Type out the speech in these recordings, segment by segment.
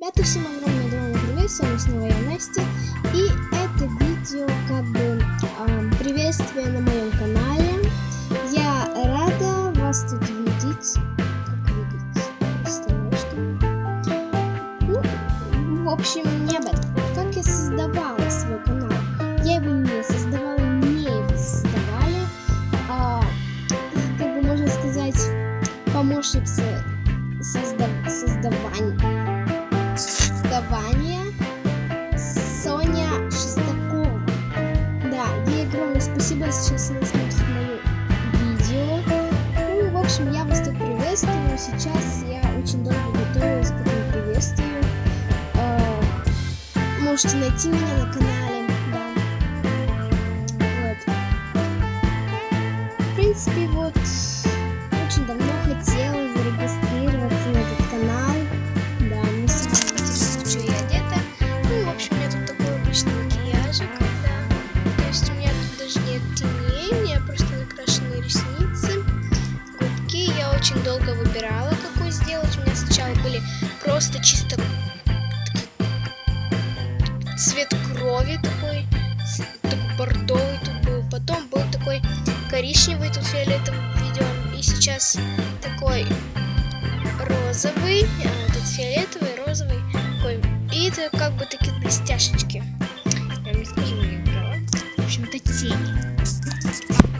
Ребята, всем огромное привет, с вами снова я, Настя. И это видео как бы приветствие на моем канале. Я рада вас тут видеть. Как видеть? Остальное что? Ну, в общем, не об этом. Как я создавала свой канал? Я его не создавала, мне его создавали. Как бы можно сказать, помощник создавания Соня Шестакова. Да, ей огромное спасибо, сейчас она смотрит мое видео. Ну, в общем, я вас тут приветствую. Сейчас я очень долго готовилась к этому приветствию. Можете найти меня на канале, да. Вот. В принципе, вот очень давно хотела зарегистрироваться на этот канал. Да, мне самому интересно, что я одета. Ну, в общем, у меня тут такой обычный макияжик, да. То есть у меня тут даже нет теней, у меня просто накрашены ресницы, губки. Я очень долго выбирала, какой сделать. У меня сначала были просто чисто цвет крови такой бордовый тут был. Потом был такой коричневый, тут фиолетовый введен. И сейчас такой розовый, этот фиолетовый, розовый такой. И это как бы такие блестяшечки. Я не скажу, я брала. В общем, это тени.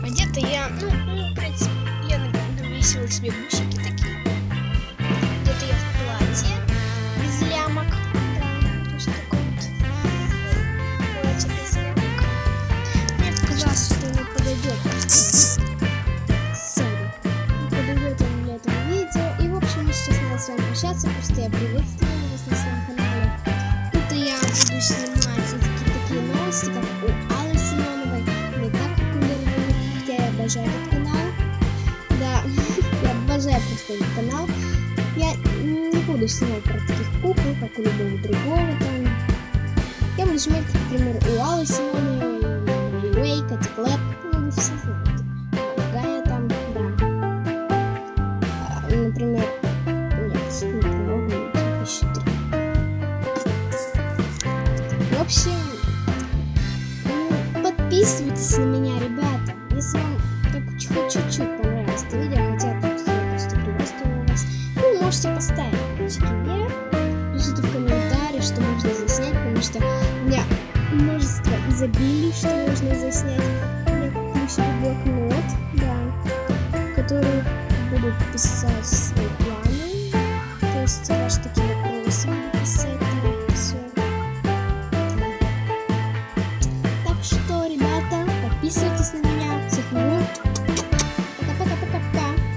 Одета я, ну, в принципе, я навесила себе бусики такие. Где-то я в платье без лямок. Да, то есть такой вот платье без лямок. Мне показалось, что оно подойдет. С вами общаться, просто я приветствую вас на своем канале. Тут я буду снимать такие новости, как у Аллы Семеновой, не так как у Леры, хотя я обожаю этот канал. Да, я обожаю просто этот канал. Я не буду снимать про таких кукол, как у любого другого там. Я буду снимать, например, у Аллы Семеновой, Лилей, Кати Клэп, ну вы все знаете. Гая там, да. Например, в общем, подписывайтесь на меня, ребята, если вам хоть чуть-чуть понравилось это видео, хотя тут я просто приветствую вас. Вы можете поставить пальчики вверх, пишите в комментариях, что можно заснять, потому что у меня множество изобилий, что можно заснять. Я куплю себе блокнот, да, в который буду писать свои планы, то есть ваши такие вопросы буду писать.